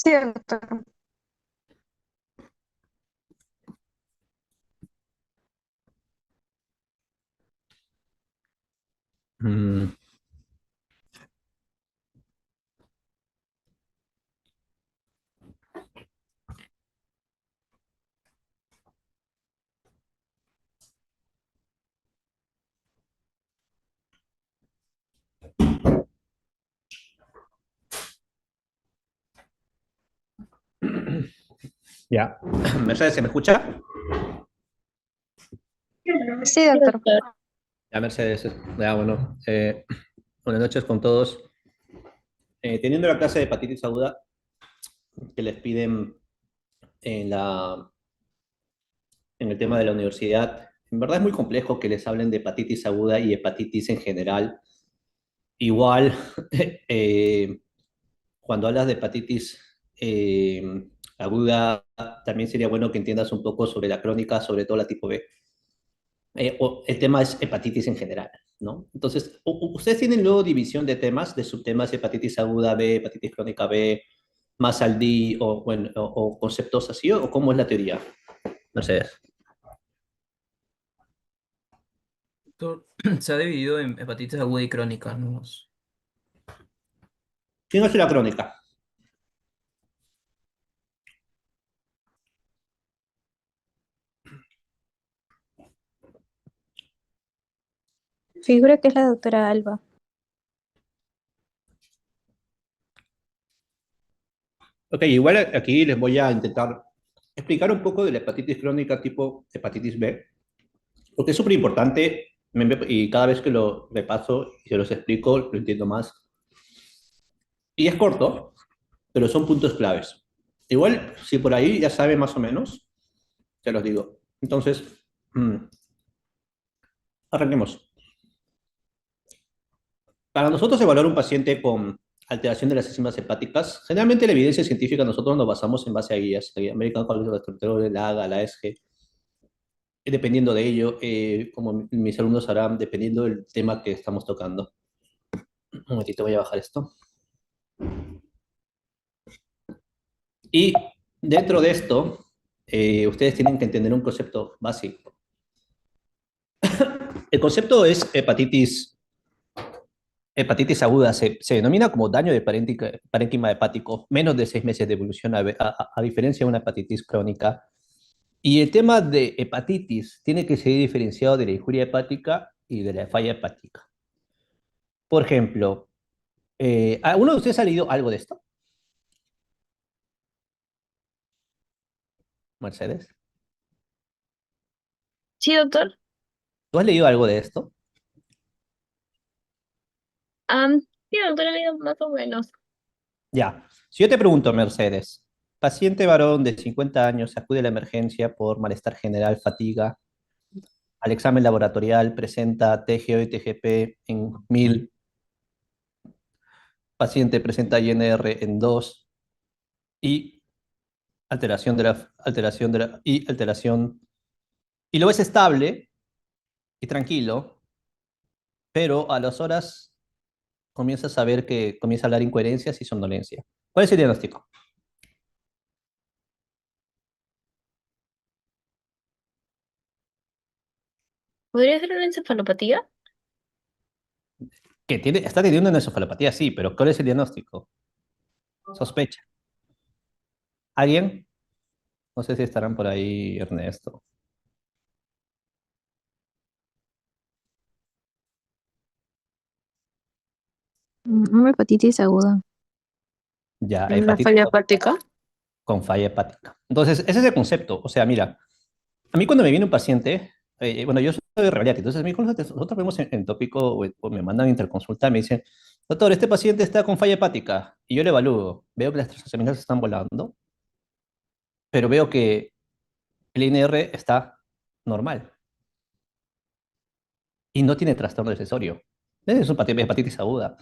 Sí, doctor. Mm, ya. Mercedes, ¿se me escucha? Sí, Sí, doctor. doctor. Ya, Mercedes. Ya, bueno. Buenas noches con todos. Teniendo la clase de hepatitis aguda que les piden en en el tema de la universidad, en verdad es muy complejo que les hablen de hepatitis aguda y hepatitis en general. Igual, eh, cuando hablas de hepatitis aguda, también sería bueno que entiendas un poco sobre la crónica, sobre todo la tipo B. El tema es hepatitis en general, ¿no? Entonces, ¿ustedes tienen luego división de temas, de subtemas, hepatitis aguda B, hepatitis crónica B, más al D, o, bueno, o conceptos así, o cómo es la teoría? Mercedes. Doctor, se ha dividido en hepatitis aguda y crónica, ¿no? ¿Quién hace la crónica? Figura que es la doctora Alba. Ok, igual aquí les voy a intentar explicar un poco de la hepatitis crónica tipo hepatitis B, porque es súper importante y cada vez que lo repaso y se los explico, lo entiendo más. Y es corto, pero son puntos claves. Igual, si por ahí ya saben más o menos, te los digo. Entonces, mm, arranquemos. Para nosotros evaluar un paciente con alteración de las enzimas hepáticas, generalmente la evidencia científica nosotros nos basamos en base a guías, la American College of Gastroenterology, la AGA, la ESG. Dependiendo de ello, como mis alumnos sabrán, dependiendo del tema que estamos tocando. Un momentito, voy a bajar esto. Y dentro de esto, ustedes tienen que entender un concepto básico. El concepto es hepatitis aguda, se denomina como daño de parénquima hepático, menos de 6 meses de evolución, a diferencia de una hepatitis crónica. Y el tema de hepatitis tiene que ser diferenciado de la injuria hepática y de la falla hepática. Por ejemplo, ¿alguno de ustedes ha leído algo de esto? Mercedes. Sí, doctor. ¿Tú has leído algo de esto? Sí, doctora, he leído más o menos. Ya. Si yo te pregunto, Mercedes, paciente varón de 50 años acude a la emergencia por malestar general, fatiga, al examen laboratorial presenta TGO y TGP en 1000, paciente presenta INR en 2 y alteración, y lo ves estable y tranquilo, pero a las horas comienzas a ver que comienza a hablar incoherencias y somnolencia. ¿Cuál es el diagnóstico? ¿Podría ser una encefalopatía? Está teniendo una encefalopatía, sí, pero ¿cuál es el diagnóstico? Sospecha. ¿Alguien? No sé si estarán por ahí, Ernesto. Una hepatitis aguda. Ya, ¿La hepatitis falla hepática? con falla hepática. Entonces, ese es el concepto. O sea, mira, a mí cuando me viene un paciente, bueno, yo soy de Reliati, entonces a mí cuando nosotros vemos en tópico o me mandan interconsulta, me dicen, doctor, este paciente está con falla hepática, y yo le evalúo, veo que las transaminasas están volando, pero veo que el INR está normal y no tiene trastorno accesorio. Es una hepatitis aguda.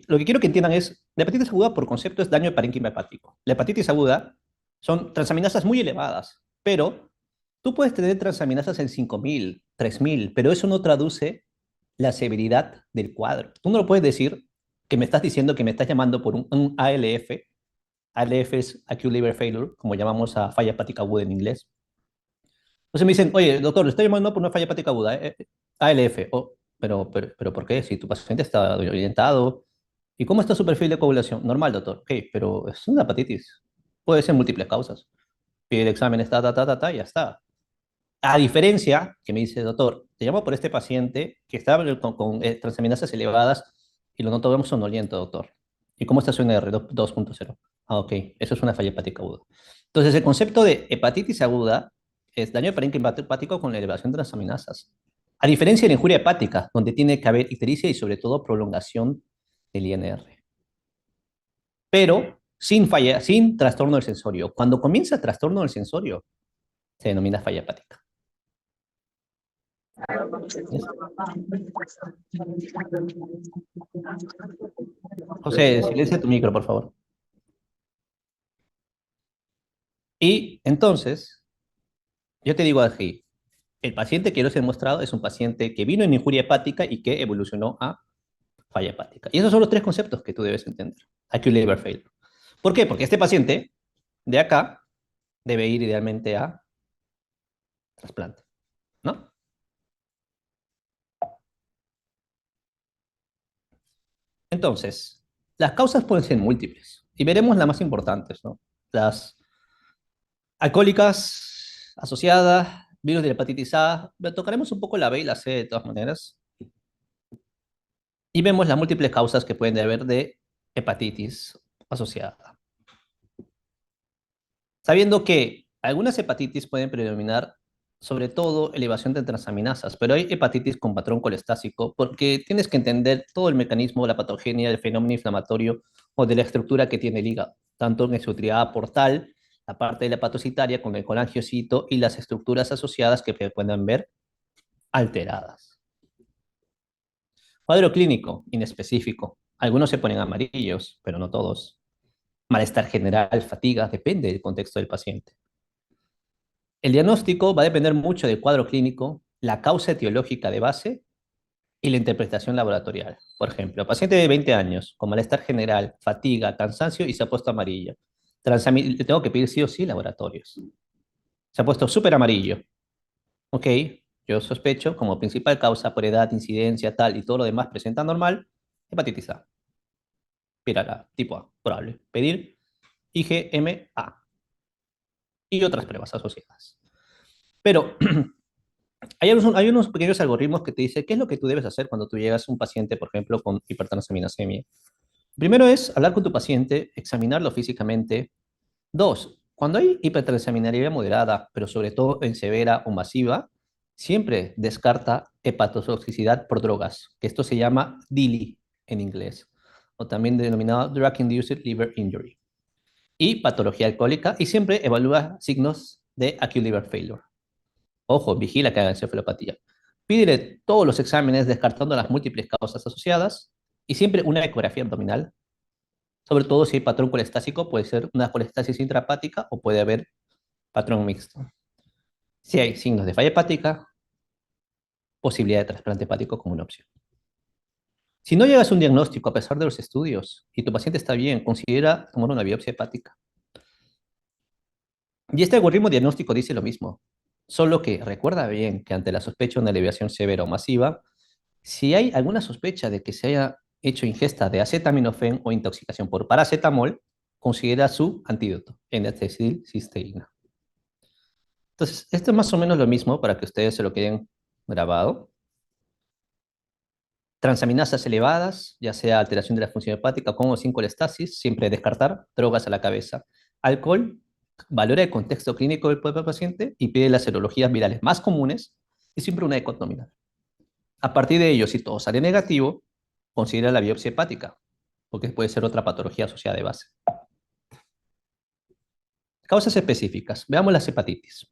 Lo que quiero que entiendan es, la hepatitis aguda por concepto es daño de parénquima hepático. La hepatitis aguda son transaminasas muy elevadas, pero tú puedes tener transaminasas en 5000, 3000, pero eso no traduce la severidad del cuadro. Tú no lo puedes decir que me estás diciendo que me estás llamando por un ALF ALF es acute liver failure, como llamamos a falla hepática aguda en inglés. Entonces me dicen, oye, doctor, le estoy llamando por una falla hepática aguda, ALF. Oh, pero ¿por qué? Si tu paciente está orientado. ¿Y cómo está su perfil de coagulación? Normal, doctor. Ok, pero es una hepatitis. Puede ser múltiples causas. Pide el examen, está, y ya está. A diferencia, que me dice, doctor, te llamo por este paciente que está con transaminasas elevadas y lo noto somnoliento, doctor. ¿Y cómo está su NR 2.0? Ah, ok, eso es una falla hepática aguda. Entonces, el concepto de hepatitis aguda es daño de parénquima hepático con la elevación de transaminasas. A diferencia de la injuria hepática, donde tiene que haber ictericia y sobre todo prolongación del INR. Pero sin falla, sin trastorno del sensorio. Cuando comienza el trastorno del sensorio, se denomina falla hepática. José, silencia tu micro, por favor. Y entonces, yo te digo aquí, el paciente que yo les he mostrado es un paciente que vino en injuria hepática y que evolucionó a falla hepática. Y esos son los tres conceptos que tú debes entender. Acute liver failure. ¿Por qué? Porque este paciente de acá debe ir idealmente a trasplante, ¿no? Entonces, las causas pueden ser múltiples y veremos las más importantes, ¿no? Las alcohólicas asociadas, virus de la hepatitis A, pero tocaremos un poco la B y la C de todas maneras. Y vemos las múltiples causas que pueden haber de hepatitis asociada. Sabiendo que algunas hepatitis pueden predominar sobre todo elevación de transaminasas, pero hay hepatitis con patrón colestásico porque tienes que entender todo el mecanismo, la patogenia, el fenómeno inflamatorio o de la estructura que tiene el hígado, tanto en su triada portal, la parte de la hepatocitaria con el colangiocito y las estructuras asociadas que puedan ver alteradas. Cuadro clínico inespecífico. Algunos se ponen amarillos, pero no todos. Malestar general, fatiga, depende del contexto del paciente. El diagnóstico va a depender mucho del cuadro clínico, la causa etiológica de base y la interpretación laboratorial. Por ejemplo, paciente de 20 años con malestar general, fatiga, cansancio y se ha puesto amarillo. Le tengo que pedir sí o sí laboratorios. Se ha puesto súper amarillo. Ok, yo sospecho como principal causa por edad, incidencia, tal y todo lo demás presenta normal, hepatitis A. Viral tipo A, probable. Pedir IgMA y otras pruebas asociadas. Pero hay unos pequeños algoritmos que te dicen qué es lo que tú debes hacer cuando tú llegas a un paciente, por ejemplo, con hipertransaminemia. Primero es hablar con tu paciente, examinarlo físicamente. Dos, cuando hay hipertransaminemia moderada, pero sobre todo en severa o masiva, siempre descarta hepatotoxicidad por drogas, que esto se llama DILI en inglés, o también denominado Drug-Induced Liver Injury, y patología alcohólica, y siempre evalúa signos de acute liver failure. Ojo, vigila que haga encefalopatía. Pídele todos los exámenes descartando las múltiples causas asociadas y siempre una ecografía abdominal, sobre todo si hay patrón colestásico, puede ser una colestasis intrahepática o puede haber patrón mixto. Si hay signos de falla hepática, posibilidad de trasplante hepático como una opción. Si no llegas a un diagnóstico a pesar de los estudios y tu paciente está bien, considera tomar una biopsia hepática. Y este algoritmo diagnóstico dice lo mismo, solo que recuerda bien que ante la sospecha de una elevación severa o masiva, si hay alguna sospecha de que se haya hecho ingesta de acetaminofén o intoxicación por paracetamol, considera su antídoto, N-acetilcisteína. Entonces, esto es más o menos lo mismo para que ustedes se lo queden grabado. Transaminasas elevadas, ya sea alteración de la función hepática con o sin colestasis, siempre descartar, drogas a la cabeza. Alcohol, valora el contexto clínico del paciente y pide las serologías virales más comunes y siempre una ECO nominal. A partir de ello, si todo sale negativo, considera la biopsia hepática, porque puede ser otra patología asociada de base. Causas específicas. Veamos las hepatitis.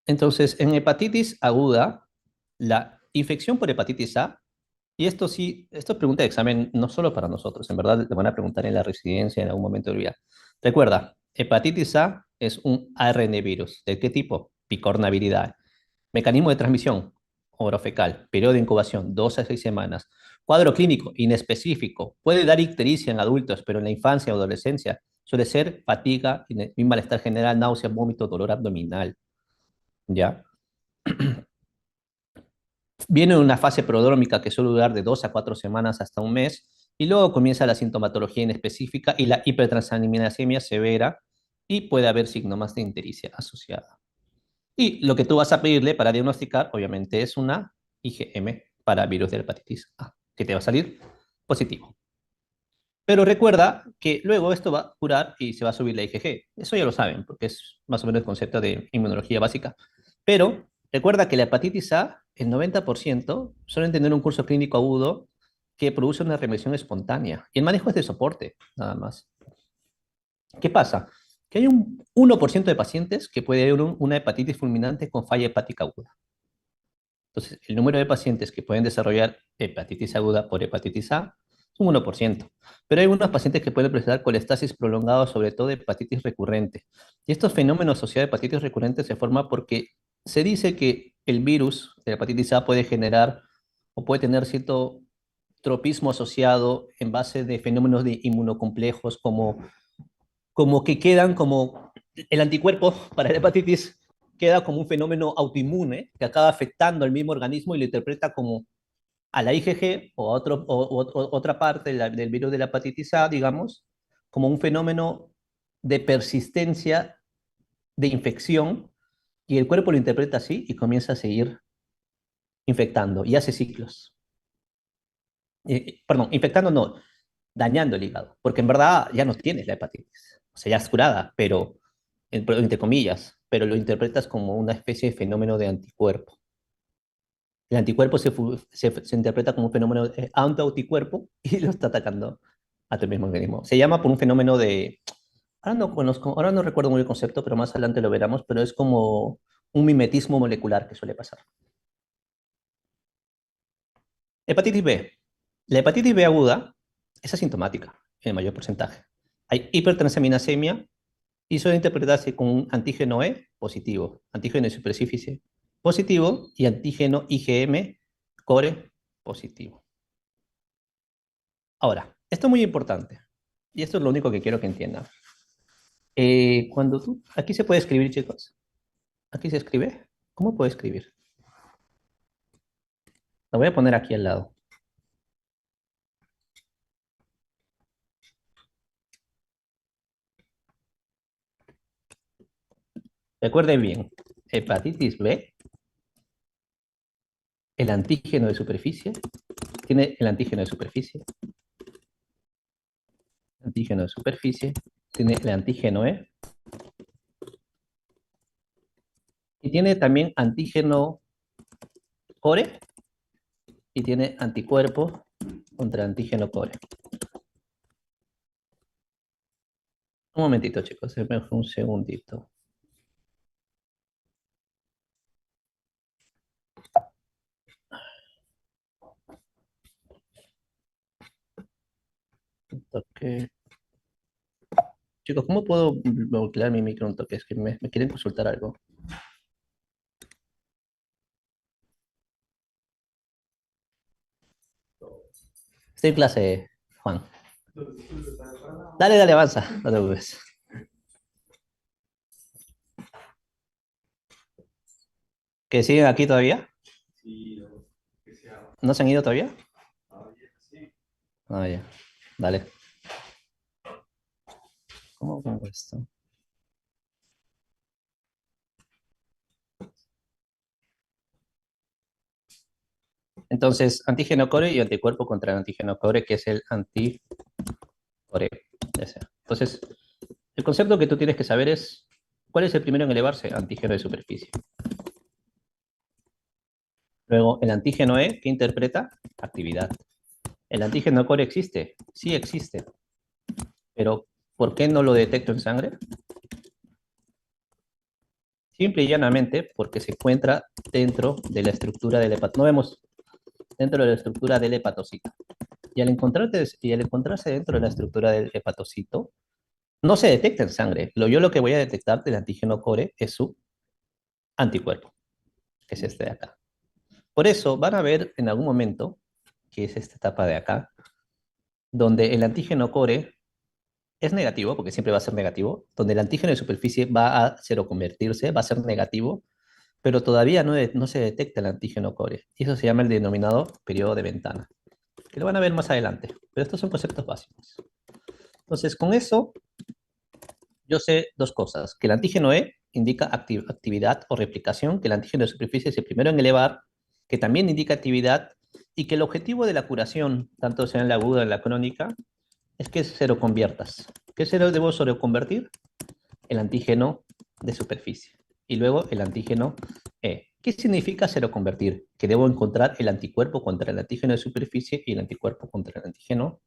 Entonces, en hepatitis aguda, la infección por hepatitis A, y esto sí, esto es pregunta de examen no solo para nosotros, en verdad te van a preguntar en la residencia en algún momento del día. Recuerda, hepatitis A es un ARN virus. ¿De qué tipo? Picornaviridae. Mecanismo de transmisión, orofecal. Periodo de incubación, 2 a 6 semanas. Cuadro clínico inespecífico. Puede dar ictericia en adultos, pero en la infancia o adolescencia suele ser fatiga y malestar general, náusea, vómito, dolor abdominal. ¿Ya? Viene una fase prodrómica que suele durar de 2 a 4 semanas hasta un mes, y luego comienza la sintomatología inespecífica y la hipertransaminasemia severa, y puede haber signos de ictericia asociada. Y lo que tú vas a pedirle para diagnosticar, obviamente, es una IgM para virus de la hepatitis A, que te va a salir positivo. Pero recuerda que luego esto va a curar y se va a subir la IgG. Eso ya lo saben, porque es más o menos el concepto de inmunología básica. Pero recuerda que la hepatitis A, el 90% suelen tener un curso clínico agudo que produce una remisión espontánea. Y el manejo es de soporte, nada más. ¿Qué pasa? Que hay un 1% de pacientes que puede haber una hepatitis fulminante con falla hepática aguda. Entonces, el número de pacientes que pueden desarrollar hepatitis aguda por hepatitis A es un 1%. Pero hay algunos pacientes que pueden presentar colestasis prolongada, sobre todo de hepatitis recurrente. Y estos fenómenos asociados a hepatitis recurrente se forman porque se dice que el virus de la hepatitis A puede generar o puede tener cierto tropismo asociado en base de fenómenos de inmunocomplejos, como que quedan como el anticuerpo para la hepatitis queda como un fenómeno autoinmune que acaba afectando al mismo organismo y lo interpreta como a la IgG o, a otra parte del virus de la hepatitis A, digamos, como un fenómeno de persistencia de infección, y el cuerpo lo interpreta así y comienza a seguir infectando y hace ciclos. Perdón, infectando no, dañando el hígado, porque en verdad ya no tienes la hepatitis, o sea, ya es curada, pero, entre comillas, pero lo interpretas como una especie de fenómeno de anticuerpo. El anticuerpo se interpreta como un fenómeno de autoanticuerpo y lo está atacando a tu mismo organismo. Se llama por un fenómeno de, ahora no conozco, ahora no recuerdo muy bien el concepto, pero más adelante lo veremos, pero es como un mimetismo molecular que suele pasar. Hepatitis B. La hepatitis B aguda es asintomática en el mayor porcentaje. Hay hipertransaminasemia y suele interpretarse con un antígeno E positivo, antígeno de superficie positivo y antígeno IgM core positivo. Ahora, esto es muy importante y esto es lo único que quiero que entiendan. Aquí se puede escribir, chicos. Aquí se escribe. ¿Cómo puedo escribir? Lo voy a poner aquí al lado. Recuerden bien, hepatitis B, el antígeno de superficie, tiene el antígeno de superficie, antígeno de superficie, tiene el antígeno E, y tiene también antígeno core, y tiene anticuerpo contra antígeno core. Un momentito, chicos, un segundito. Toque. Chicos, ¿cómo puedo bloquear mi micro un toque? Es que me quieren consultar algo. Estoy en clase, Juan. Dale, dale, avanza. No te preocupes. ¿Que siguen aquí todavía? ¿No se han ido todavía? Ah, ya. Dale. ¿Cómo pongo esto? Entonces, antígeno core y anticuerpo contra el antígeno core, que es el anticore. Ya sea. Entonces, el concepto que tú tienes que saber es, ¿cuál es el primero en elevarse? Antígeno de superficie. Luego, el antígeno E, ¿qué interpreta? Actividad. ¿El antígeno core existe? Sí existe. Pero, ¿por qué no lo detecto en sangre? Simple y llanamente porque se encuentra dentro de la estructura del hepatocito. No vemos dentro de la estructura del hepatocito. Y al encontrarse dentro de la estructura del hepatocito, no se detecta en sangre. Yo lo que voy a detectar del antígeno core es su anticuerpo, que es este de acá. Por eso van a ver en algún momento que es esta etapa de acá, donde el antígeno core es negativo, porque siempre va a ser negativo, donde el antígeno de superficie va a seroconvertirse, va a ser negativo, pero todavía no se detecta el antígeno core. Y eso se llama el denominado periodo de ventana, que lo van a ver más adelante, pero estos son conceptos básicos. Entonces, con eso, yo sé dos cosas, que el antígeno E indica actividad o replicación, que el antígeno de superficie es el primero en elevar, que también indica actividad, y que el objetivo de la curación, tanto sea en la aguda o en la crónica, es que seroconviertas. ¿Qué debo seroconvertir? El antígeno de superficie. Y luego el antígeno E. ¿Qué significa seroconvertir? Que debo encontrar el anticuerpo contra el antígeno de superficie y el anticuerpo contra el antígeno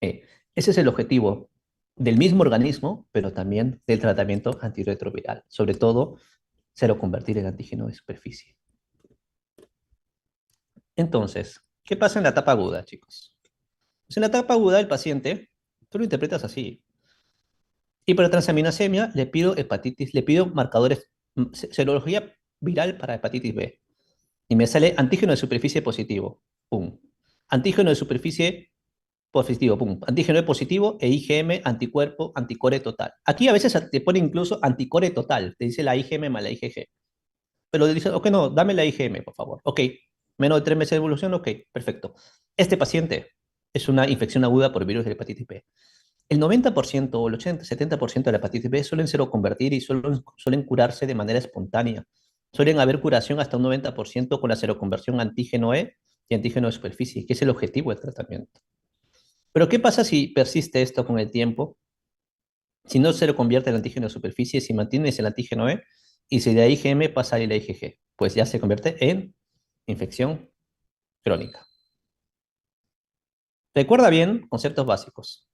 E. Ese es el objetivo del mismo organismo, pero también del tratamiento antirretroviral. Sobre todo, seroconvertir el antígeno de superficie. Entonces, ¿qué pasa en la etapa aguda, chicos? Pues en la etapa aguda, el paciente, tú lo interpretas así. Hipertransaminasemia, le pido hepatitis, le pido marcadores, serología viral para hepatitis B. Y me sale antígeno de superficie positivo. Pum. Antígeno de superficie positivo. Pum. Antígeno de positivo e IgM, anticuerpo, anticore total. Aquí a veces te pone incluso anticore total. Te dice la IgM más la IgG. Pero le dices, ok, no, dame la IgM, por favor. Ok. Menos de 3 meses de evolución, ok, perfecto. Este paciente es una infección aguda por virus de hepatitis B. El 90% o el 80-70% de la hepatitis B suelen seroconvertir y suelen curarse de manera espontánea. Suelen haber curación hasta un 90% con la seroconversión antígeno E y antígeno de superficie, que es el objetivo del tratamiento. Pero ¿qué pasa si persiste esto con el tiempo? Si no se reconvierte el antígeno de superficie, si mantienes el antígeno E y si de la IgM pasa a la IgG, pues ya se convierte en infección crónica. Recuerda bien conceptos básicos.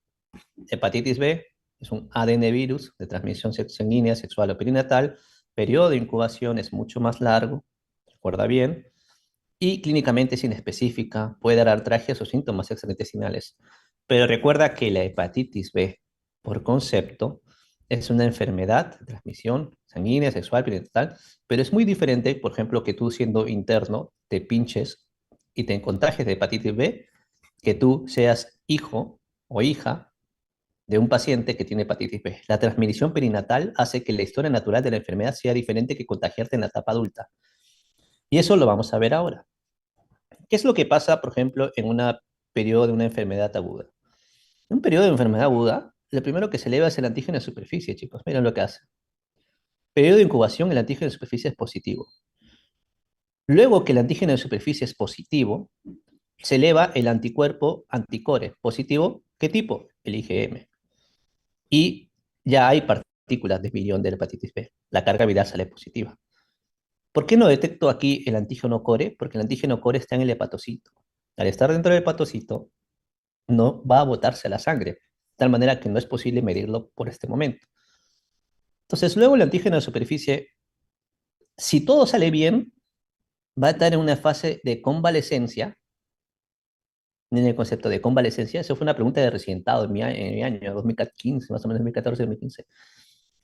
Hepatitis B es un ADN virus de transmisión sanguínea, sexual o perinatal. Periodo de incubación es mucho más largo, recuerda bien, y clínicamente es inespecífica, puede dar artralgias o síntomas extraintestinales. Pero recuerda que la hepatitis B, por concepto, es una enfermedad de transmisión sanguínea, sexual, perinatal, pero es muy diferente, por ejemplo, que tú siendo interno te pinches y te contagies de hepatitis B, que tú seas hijo o hija de un paciente que tiene hepatitis B. La transmisión perinatal hace que la historia natural de la enfermedad sea diferente que contagiarte en la etapa adulta. Y eso lo vamos a ver ahora. ¿Qué es lo que pasa, por ejemplo, en un periodo de una enfermedad aguda? En un periodo de enfermedad aguda, lo primero que se eleva es el antígeno de superficie, chicos. Miren lo que hace. Periodo de incubación, el antígeno de superficie es positivo. Luego que el antígeno de superficie es positivo, se eleva el anticuerpo anticore. ¿Positivo? ¿Qué tipo? El IgM. Y ya hay partículas de millón de la hepatitis B. La carga viral sale positiva. ¿Por qué no detecto aquí el antígeno core? Porque el antígeno core está en el hepatocito. Al estar dentro del hepatocito, no va a botarse a la sangre, de tal manera que no es posible medirlo por este momento. Entonces, luego el antígeno de superficie, si todo sale bien, va a estar en una fase de convalescencia. En el concepto de convalescencia, eso fue una pregunta de recientado en mi año 2015, más o menos 2014-2015.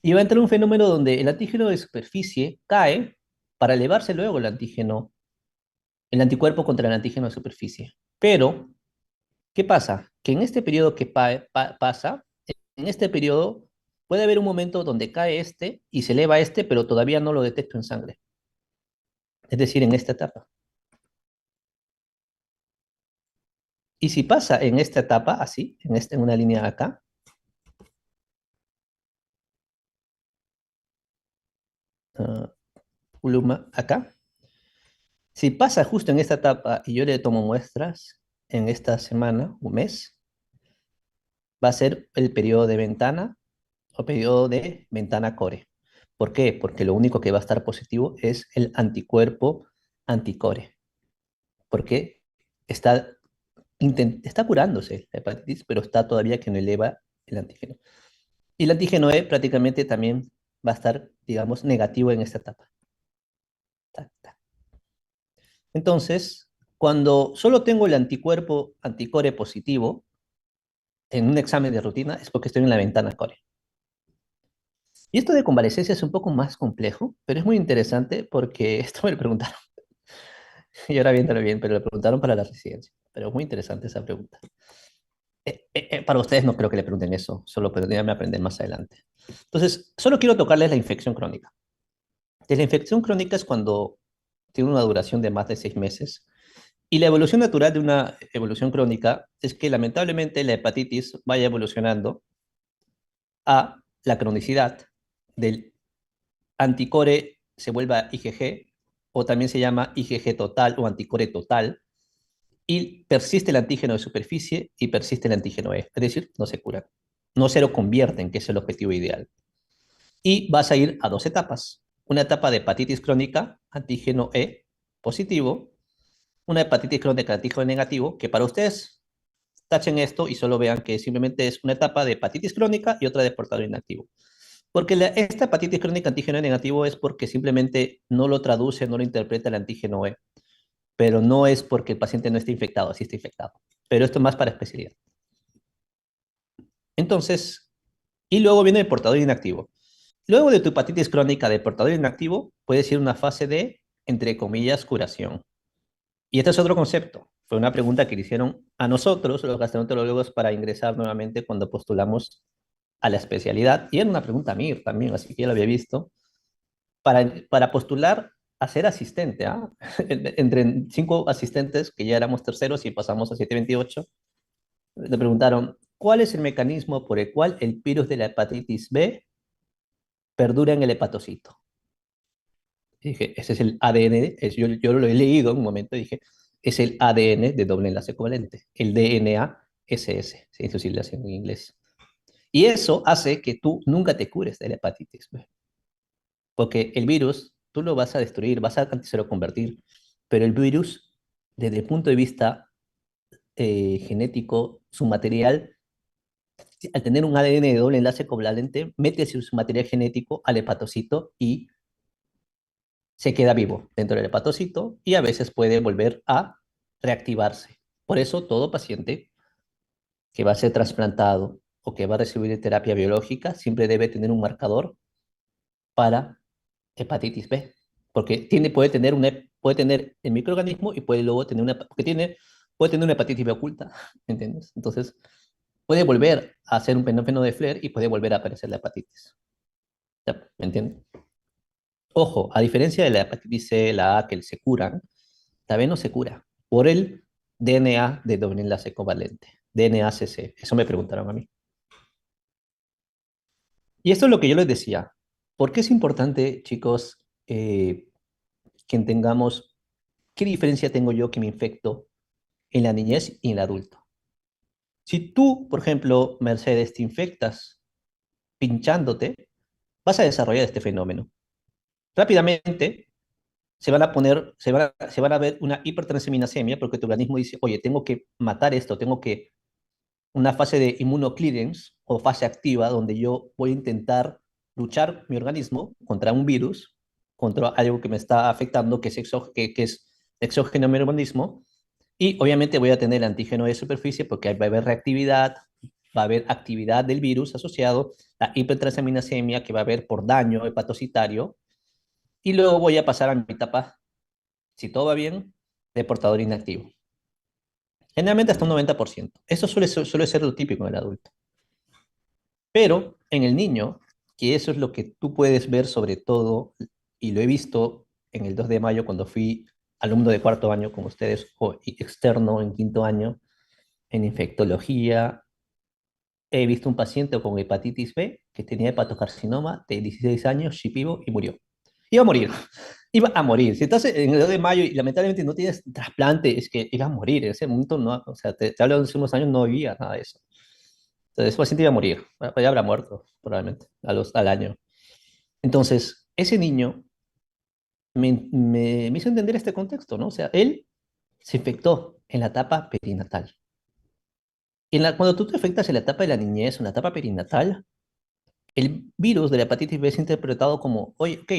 Y va a entrar un fenómeno donde el antígeno de superficie cae para elevarse luego el anticuerpo contra el antígeno de superficie. Pero, ¿qué pasa? Que en este periodo que pasa, en este periodo puede haber un momento donde cae este y se eleva este, pero todavía no lo detecto en sangre. Es decir, en esta etapa. Y si pasa en esta etapa, así, en una línea acá, uh, acá, si pasa justo en esta etapa y yo le tomo muestras en esta semana, un mes, va a ser el periodo de ventana o periodo de ventana core. ¿Por qué? Porque lo único que va a estar positivo es el anticuerpo anticore. Porque está, está curándose la hepatitis, pero está todavía que no eleva el antígeno. Y el antígeno E prácticamente también va a estar, digamos, negativo en esta etapa. Tac, tac. Entonces, cuando solo tengo el anticuerpo anticore positivo en un examen de rutina, es porque estoy en la ventana core. Y esto de convalescencia es un poco más complejo, pero es muy interesante porque esto me lo preguntaron. Y ahora viéndolo bien, pero lo preguntaron para la residencia. pero muy interesante esa pregunta. Para ustedes no creo que le pregunten eso, solo podrían aprender más adelante. Entonces, solo quiero tocarles la infección crónica. La infección crónica es cuando tiene una duración de más de 6 meses. Y la evolución natural de una evolución crónica es que lamentablemente la hepatitis vaya evolucionando a la cronicidad del anticore se vuelva IgG, o también se llama IgG total o anticore total, y persiste el antígeno de superficie y persiste el antígeno E, es decir, no se curan. No se lo convierten, que es el objetivo ideal. Y vas a ir a dos etapas. Una etapa de hepatitis crónica, antígeno E positivo, una hepatitis crónica, antígeno negativo, que para ustedes tachen esto y solo vean que simplemente es una etapa de hepatitis crónica y otra de portador inactivo. Porque esta hepatitis crónica antígeno negativo es porque simplemente no lo traduce, no lo interpreta el antígeno E, pero no es porque el paciente no esté infectado, sí está infectado. Pero esto es más para especialidad. Entonces, y luego viene el portador inactivo. Luego de tu hepatitis crónica de portador inactivo, puedes ir a una fase de, entre comillas, curación. Y este es otro concepto. Fue una pregunta que le hicieron a nosotros, los gastroenterólogos, para ingresar nuevamente cuando postulamos a la especialidad. Y era una pregunta a mí también, así que ya lo había visto. Para postular a ser asistente, ¿ah? Entre 5 asistentes, que ya éramos terceros y pasamos a 728, le preguntaron, ¿cuál es el mecanismo por el cual el virus de la hepatitis B perdura en el hepatocito? Y dije, ese es el ADN, yo lo he leído en un momento y dije, es el ADN de doble enlace covalente, el DNA SS, se dice en inglés. Y eso hace que tú nunca te cures de la hepatitis B, porque el virus tú lo vas a destruir, vas a convertir, pero el virus, desde el punto de vista genético, su material, al tener un ADN de doble enlace covalente, mete su material genético al hepatocito y se queda vivo dentro del hepatocito y a veces puede volver a reactivarse. Por eso todo paciente que va a ser trasplantado o que va a recibir terapia biológica siempre debe tener un marcador para hepatitis B, porque puede tener el microorganismo y puede luego tener puede tener una hepatitis B oculta, ¿entiendes? Entonces, puede volver a hacer un fenómeno de Flair y puede volver a aparecer la hepatitis. ¿Me entiendes? Ojo, a diferencia de la hepatitis C, la A, que se curan, la B no se cura por el DNA de doble enlace covalente, DNA-CC. Eso me preguntaron a mí. Y esto es lo que yo les decía. ¿Por qué es importante, chicos, que tengamos, qué diferencia tengo yo que me infecto en la niñez y en el adulto? Si tú, por ejemplo, Mercedes, te infectas pinchándote, vas a desarrollar este fenómeno. Rápidamente se van a ver una hipertransminasemia porque tu organismo dice, oye, tengo que matar esto, tengo que una fase de inmunoclearance o fase activa donde yo voy a intentar luchar mi organismo contra un virus, contra algo que me está afectando, que es exógeno a mi organismo, y obviamente voy a tener el antígeno de superficie porque va a haber reactividad, va a haber actividad del virus asociado, la hipertransaminasemia que va a haber por daño hepatocitario, y luego voy a pasar a mi etapa, si todo va bien, de portador inactivo. Generalmente hasta un 90%. Eso suele ser lo típico en el adulto. Pero en el niño, que eso es lo que tú puedes ver sobre todo, y lo he visto en el 2 de mayo cuando fui alumno de cuarto año con ustedes o externo en quinto año en infectología, he visto un paciente con hepatitis B que tenía hepatocarcinoma de 16 años, chipivo, y murió. Iba a morir, iba a morir. Si estás en el 2 de mayo y lamentablemente no tienes trasplante, es que iba a morir. En ese momento no, o sea, te hablo de hace unos años, no había nada de eso. Entonces, ese paciente iba a morir, ya habrá muerto probablemente al año. Entonces, ese niño me hizo entender este contexto, ¿no? O sea, él se infectó en la etapa perinatal. Cuando tú te afectas en la etapa de la niñez, en la etapa perinatal, el virus de la hepatitis B es interpretado como, oye, ok,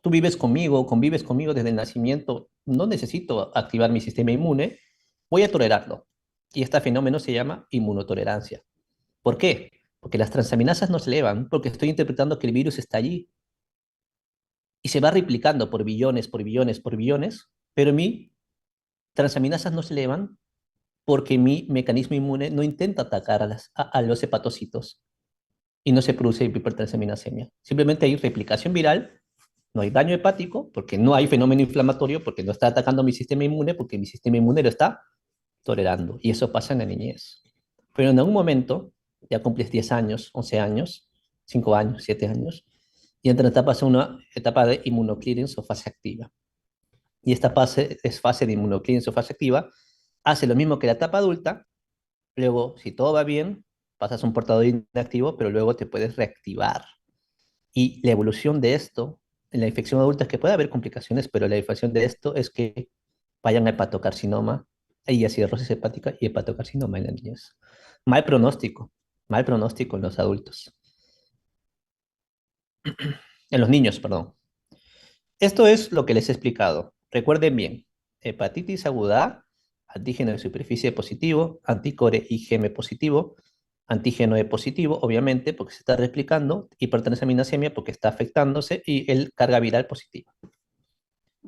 tú convives conmigo desde el nacimiento, no necesito activar mi sistema inmune, voy a tolerarlo. Y este fenómeno se llama inmunotolerancia. ¿Por qué? Porque las transaminasas no se elevan, porque estoy interpretando que el virus está allí y se va replicando por billones, por billones, por billones, pero mi transaminasas no se elevan porque mi mecanismo inmune no intenta atacar a los hepatocitos y no se produce hipertransaminemia. Simplemente hay replicación viral, no hay daño hepático, porque no hay fenómeno inflamatorio, porque no está atacando mi sistema inmune, porque mi sistema inmune lo está tolerando. Y eso pasa en la niñez. Pero en algún momento, ya cumples 10 años, 11 años, 5 años, 7 años, y entras a una etapa de inmunoclearance o fase activa. Y esta fase es fase de inmunoclearance o fase activa, hace lo mismo que la etapa adulta, luego, si todo va bien, pasas a un portador inactivo, pero luego te puedes reactivar. Y la evolución de esto, en la infección adulta es que puede haber complicaciones, pero la evolución de esto es que vayan a hepatocarcinoma y acidosis hepática y hepatocarcinoma en las niñez. Mal pronóstico en los adultos, en los niños, perdón. Esto es lo que les he explicado. Recuerden bien, hepatitis aguda, antígeno de superficie positivo, anticore IgM positivo, antígeno E positivo, obviamente, porque se está replicando, hipertransaminasemia porque está afectándose y el carga viral positiva.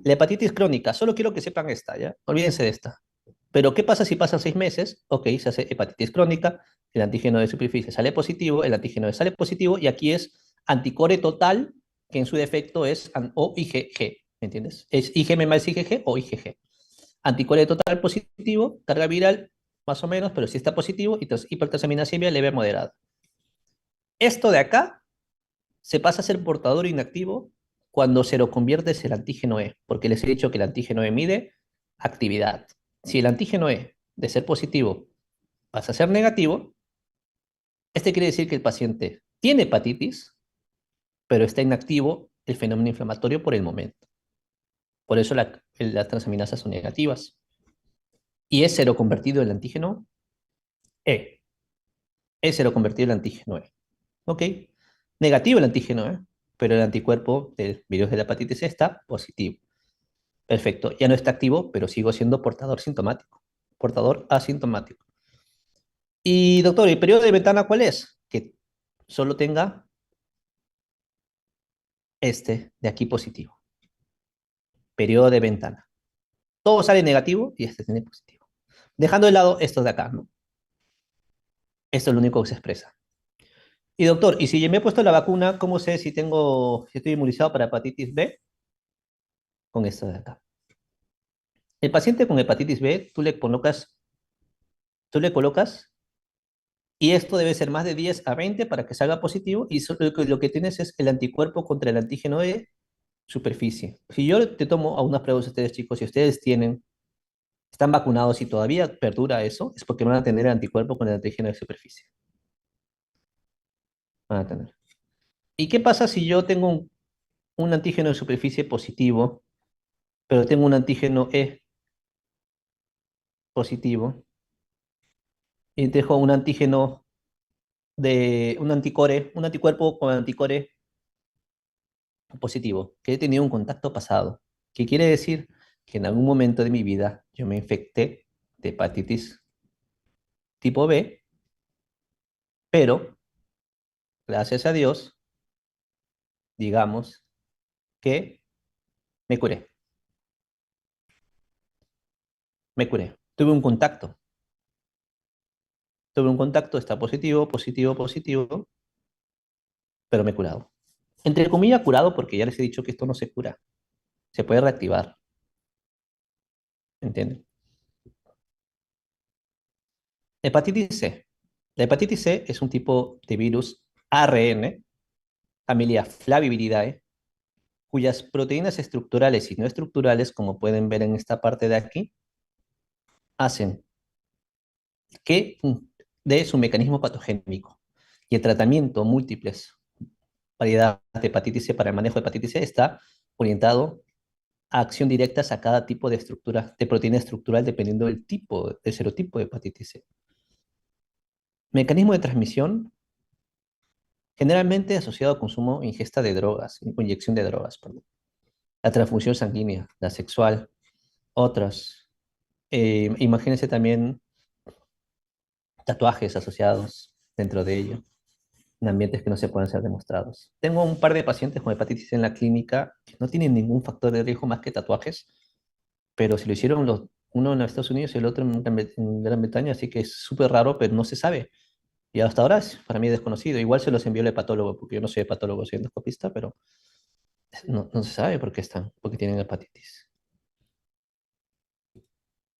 La hepatitis crónica, solo quiero que sepan esta, ¿ya? Olvídense de esta. Pero, ¿qué pasa si pasan 6 meses? Ok, se hace hepatitis crónica, el antígeno de superficie sale positivo, el antígeno de sale positivo, y aquí es anticore total, que en su defecto es o IgG, ¿me entiendes? Es IgM más IgG o IgG. Anticore total positivo, carga viral más o menos, pero si está positivo, y hipertransaminemia leve a moderada. Esto de acá se pasa a ser portador inactivo cuando se lo conviertes el antígeno E, porque les he dicho que el antígeno E mide actividad. Si el antígeno E, de ser positivo, pasa a ser negativo, este quiere decir que el paciente tiene hepatitis, pero está inactivo el fenómeno inflamatorio por el momento. Por eso las transaminasas son negativas. Y es cero convertido el antígeno E. Es cero convertido el antígeno E. ¿Ok? Negativo el antígeno E, pero el anticuerpo del virus de la hepatitis C está positivo. Perfecto, ya no está activo, pero sigo siendo portador sintomático. Portador asintomático. Y doctor, ¿el periodo de ventana cuál es? Que solo tenga este de aquí positivo. Periodo de ventana. Todo sale negativo y este tiene positivo. Dejando de lado estos de acá, ¿no? Esto es lo único que se expresa. Y doctor, ¿y si me he puesto la vacuna, cómo sé si estoy inmunizado para hepatitis B? Con esto de acá. El paciente con hepatitis B, tú le colocas, y esto debe ser más de 10 a 20 para que salga positivo, y lo que tienes es el anticuerpo contra el antígeno de superficie. Si yo te tomo a unas pruebas de ustedes, chicos, si ustedes están vacunados y todavía perdura eso, es porque van a tener anticuerpo con el antígeno de superficie. Van a tener. ¿Y qué pasa si yo tengo un antígeno de superficie positivo, pero tengo un antígeno E positivo, y dejo un antígeno un anticore, un anticuerpo con anticore positivo, que he tenido un contacto pasado, que quiere decir que en algún momento de mi vida yo me infecté de hepatitis tipo B, pero gracias a Dios, digamos que me curé, me curé. Tuve un contacto, está positivo, positivo, positivo, pero me he curado. Entre comillas, curado porque ya les he dicho que esto no se cura, se puede reactivar, ¿entienden? Hepatitis C. La hepatitis C es un tipo de virus ARN, familia Flaviviridae, cuyas proteínas estructurales y no estructurales, como pueden ver en esta parte de aquí, hacen que de su mecanismo patogénico. Y el tratamiento múltiples variedades de hepatitis C para el manejo de hepatitis C está orientado a acción directa a cada tipo de estructura, de proteína estructural, dependiendo del serotipo de hepatitis C. Mecanismo de transmisión, generalmente asociado a consumo o ingesta de drogas, o inyección de drogas, perdón. La transfusión sanguínea, la sexual, otras. Imagínense también tatuajes asociados dentro de ello, en ambientes que no se pueden ser demostrados. Tengo un par de pacientes con hepatitis en la clínica que no tienen ningún factor de riesgo más que tatuajes, pero se lo hicieron uno en Estados Unidos y el otro en Gran Bretaña, así que es súper raro, pero no se sabe. Y hasta ahora para mí es desconocido. Igual se los envió el hepatólogo, porque yo no soy hepatólogo, soy endoscopista, pero no se sabe por qué están, porque tienen hepatitis.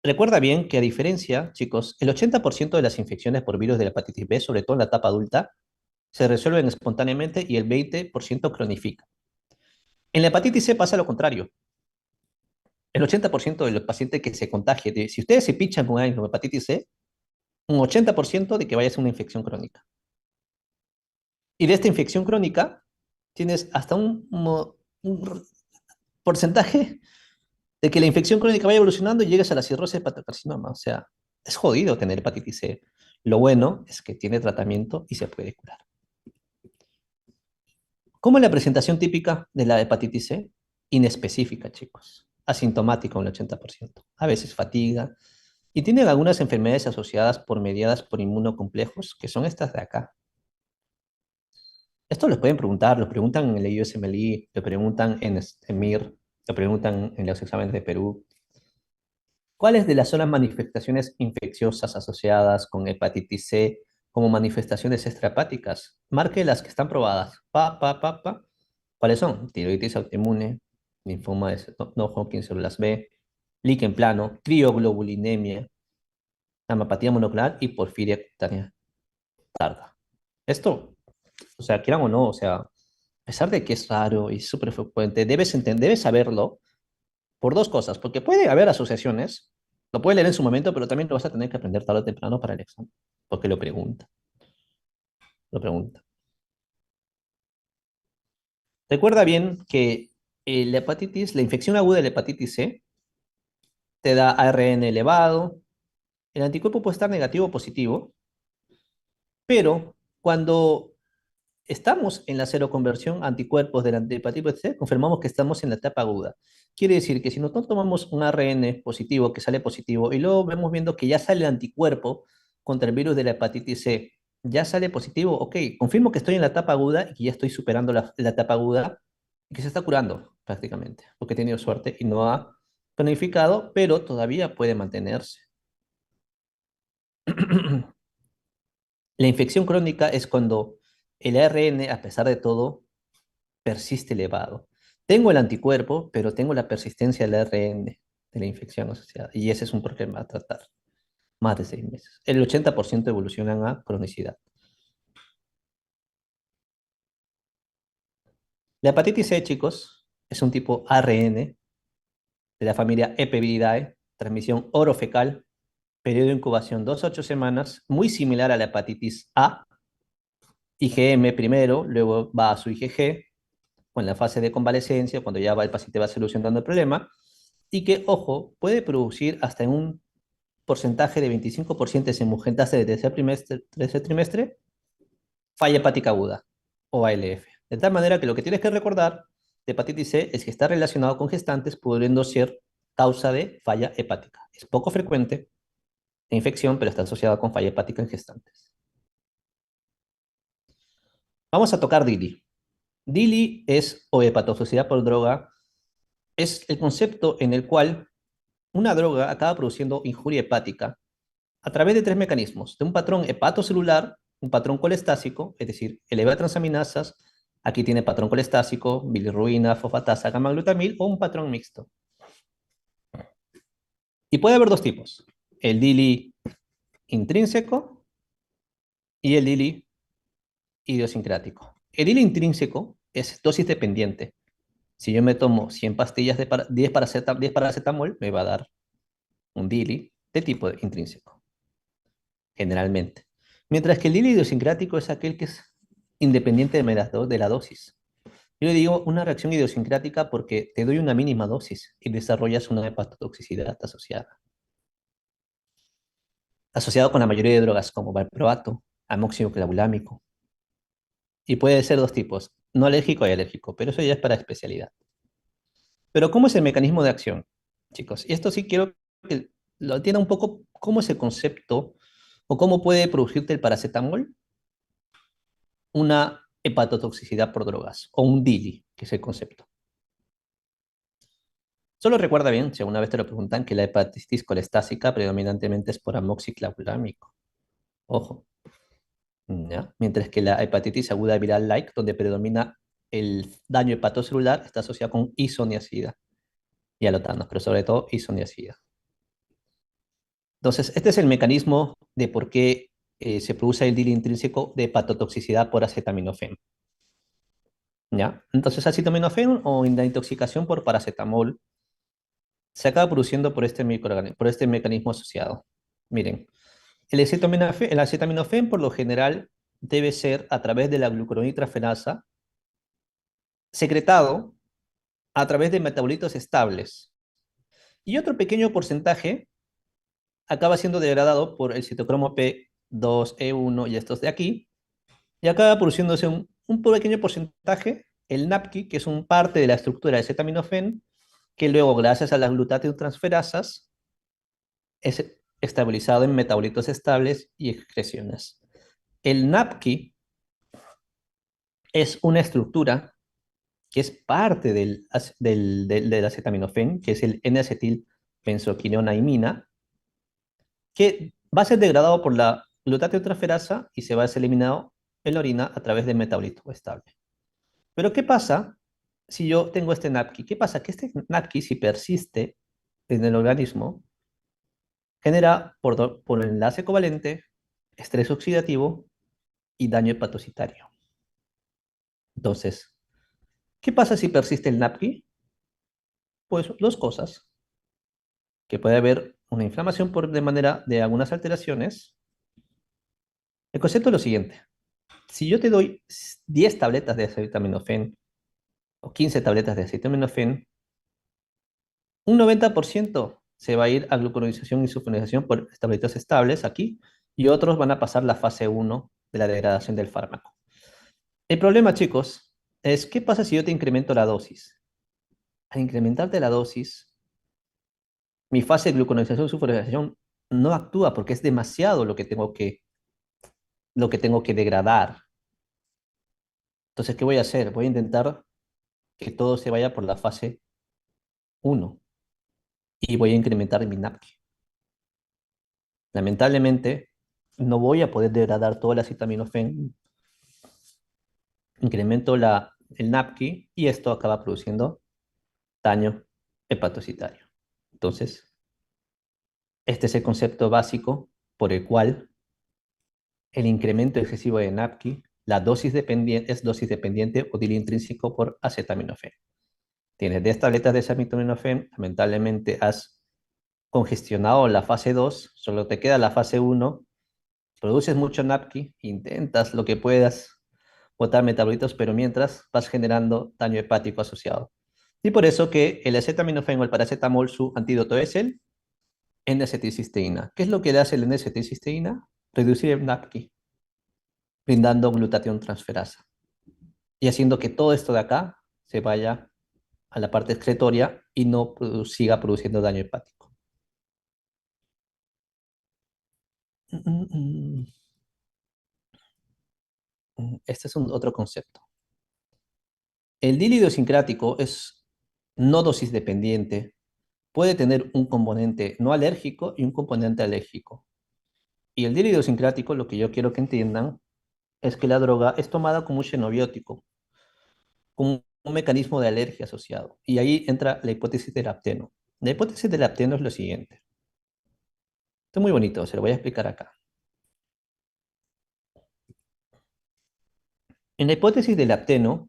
Recuerda bien que a diferencia, chicos, el 80% de las infecciones por virus de la hepatitis B, sobre todo en la etapa adulta, se resuelven espontáneamente y el 20% cronifica. En la hepatitis C pasa lo contrario. El 80% de los pacientes que se contagian, si ustedes se pichan con alguien con hepatitis C, un 80% de que vaya a ser una infección crónica. Y de esta infección crónica, tienes hasta un porcentaje de que la infección crónica vaya evolucionando y llegues a la cirrosis hepatocarcinoma. O sea, es jodido tener hepatitis C. Lo bueno es que tiene tratamiento y se puede curar. ¿Cómo es la presentación típica de la hepatitis C? Inespecífica, chicos. Asintomática un 80%. A veces fatiga. Y tiene algunas enfermedades asociadas por mediadas por inmunocomplejos, que son estas de acá. Esto les pueden preguntar, lo preguntan en el USMLE, lo preguntan en MIR, lo preguntan en los exámenes de Perú. ¿Cuáles de las son las manifestaciones infecciosas asociadas con hepatitis C como manifestaciones extrahepáticas? Marque las que están probadas. Pa. ¿Cuáles son? Tiroides autoinmune, linfoma de no Hodgkin células B, líquen plano, crioglobulinemia, gamapatía monoclonal y porfiria cutánea tarda. Esto, o sea, quieran o no, o sea, a pesar de que es raro y súper frecuente, debes saberlo por dos cosas, porque puede haber asociaciones, lo puedes leer en su momento, pero también lo vas a tener que aprender tarde o temprano para el examen, porque lo pregunta. Recuerda bien que la hepatitis, la infección aguda de la hepatitis C, te da ARN elevado, el anticuerpo puede estar negativo o positivo, pero cuando estamos en la seroconversión anticuerpos de la hepatitis C, confirmamos que estamos en la etapa aguda. Quiere decir que si nosotros tomamos un ARN positivo que sale positivo y luego vemos viendo que ya sale el anticuerpo contra el virus de la hepatitis C, ya sale positivo, ok, confirmo que estoy en la etapa aguda y que ya estoy superando la etapa aguda y que se está curando prácticamente, porque he tenido suerte y no ha planificado, pero todavía puede mantenerse. La infección crónica es cuando el ARN, a pesar de todo, persiste elevado. Tengo el anticuerpo, pero tengo la persistencia del ARN de la infección asociada. Y ese es un problema a tratar. Más de 6 meses. El 80% evolucionan a cronicidad. La hepatitis C, chicos, es un tipo ARN de la familia Epiviridae, transmisión orofecal, periodo de incubación 2 a 8 semanas, muy similar a la hepatitis A, IgM primero, luego va a su IgG, o en la fase de convalecencia, cuando ya el paciente va solucionando el problema, y que, ojo, puede producir hasta en un porcentaje de 25% en mujeres de tercer trimestre, falla hepática aguda o ALF. De tal manera que lo que tienes que recordar de hepatitis C es que está relacionado con gestantes, pudiendo ser causa de falla hepática. Es poco frecuente la infección, pero está asociada con falla hepática en gestantes. Vamos a tocar DILI. DILI es, o hepatotoxicidad por droga, es el concepto en el cual una droga acaba produciendo injuria hepática a través de tres mecanismos, de un patrón hepatocelular, un patrón colestásico, es decir, eleva transaminasas, aquí tiene patrón colestásico, bilirruina, fosfatasa, gamma-glutamil, o un patrón mixto. Y puede haber dos tipos, el DILI intrínseco y el DILI idiosincrático. El DILI intrínseco es dosis dependiente. Si yo me tomo 100 pastillas de 10 paracetamol, me va a dar un DILI de tipo intrínseco, generalmente. Mientras que el DILI idiosincrático es aquel que es independiente de la dosis. Yo le digo una reacción idiosincrática porque te doy una mínima dosis y desarrollas una hepatotoxicidad asociada. Asociado con la mayoría de drogas como valproato, amóxido clavulámico. Y puede ser dos tipos, no alérgico y alérgico, pero eso ya es para especialidad. Pero ¿cómo es el mecanismo de acción, chicos? Y esto sí quiero que lo entienda un poco, cómo es el concepto o cómo puede producirte el paracetamol una hepatotoxicidad por drogas o un DILI, que es el concepto. Solo recuerda bien, si alguna vez te lo preguntan, que la hepatitis colestásica predominantemente es por amoxiclavulámico. Ojo, ¿ya? Mientras que la hepatitis aguda viral like, donde predomina el daño hepatocelular, está asociada con isoniazida y alotanos, pero sobre todo isoniazida. Entonces, este es el mecanismo de por qué se produce el DIL intrínseco de hepatotoxicidad por acetaminofén. ¿Ya? Entonces, acetaminofén o la intoxicación por paracetamol se acaba produciendo por por este mecanismo asociado. Miren, el acetaminofén por lo general debe ser a través de la glucuronidrogenasa secretado a través de metabolitos estables. Y otro pequeño porcentaje acaba siendo degradado por el citocromo P2E1 y estos de aquí, y acaba produciéndose un pequeño porcentaje, el NAPQI, que es un parte de la estructura de acetaminofén, que luego, gracias a las glutatióntransferasas, es estabilizado en metabolitos estables y excreciones. El NAPQI es una estructura que es parte del acetaminofén, que es el N-acetil benzoquinona que va a ser degradado por la glutatióntransferasa y se va a ser eliminado en la orina a través del metabolito estable. Pero ¿qué pasa si yo tengo este NAPQI? ¿Qué pasa? Que este NAPQI, si persiste en el organismo, genera por enlace covalente estrés oxidativo y daño hepatocitario. Entonces, ¿qué pasa si persiste el NAPQI? Pues dos cosas, que puede haber una inflamación de manera de algunas alteraciones. El concepto es lo siguiente. Si yo te doy 10 tabletas de acetaminofén o 15 tabletas de acetaminofén, un 90% se va a ir a glucuronización y sulfonización por tabletas estables aquí, y otros van a pasar la fase uno de la degradación del fármaco. El problema, chicos, es qué pasa si yo te incremento la dosis. Al incrementarte la dosis, mi fase de glucuronización y sulfonización no actúa porque es demasiado lo que tengo que degradar. Entonces, ¿qué voy a hacer? Voy a intentar que todo se vaya por la fase uno y voy a incrementar mi NAPQI. Lamentablemente, no voy a poder degradar todo el acetaminofén, incremento el NAPQI y esto acaba produciendo daño hepatocitario. Entonces, este es el concepto básico por el cual el incremento excesivo de NAPQI, la dosis dependiente, es dosis dependiente o DIL intrínseco por acetaminofén. Tienes 10 tabletas de acetaminofén, lamentablemente has congestionado la fase 2, solo te queda la fase 1, produces mucho NAPQI, intentas lo que puedas botar metabolitos, pero mientras vas generando daño hepático asociado. Y por eso que el acetaminofén o el paracetamol, su antídoto es el N-acetilcisteína. ¿Qué es lo que le hace el N-acetilcisteína? Reducir el NAPQI, brindando glutatión transferasa y haciendo que todo esto de acá se vaya a la parte excretoria y no siga produciendo daño hepático. Este es otro concepto. El DIL idiosincrático es no dosis dependiente. Puede tener un componente no alérgico y un componente alérgico. Y el DIL idiosincrático, lo que yo quiero que entiendan, es que la droga es tomada como un xenobiótico, como un mecanismo de alergia asociado. Y ahí entra la hipótesis del apteno. La hipótesis del apteno es lo siguiente. Esto es muy bonito, se lo voy a explicar acá. En la hipótesis del apteno,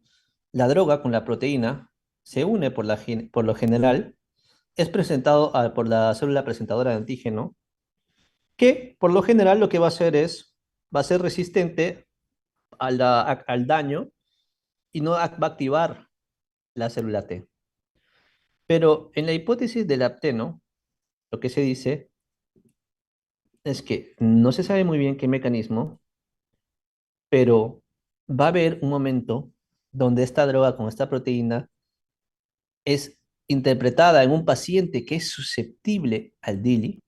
la droga con la proteína se une por lo general, es presentado por la célula presentadora de antígeno, que por lo general lo que va a hacer va a ser resistente al daño y no va a activar la célula T. Pero en la hipótesis del apteno, lo que se dice es que no se sabe muy bien qué mecanismo, pero va a haber un momento donde esta droga con esta proteína es interpretada en un paciente que es susceptible al DILI,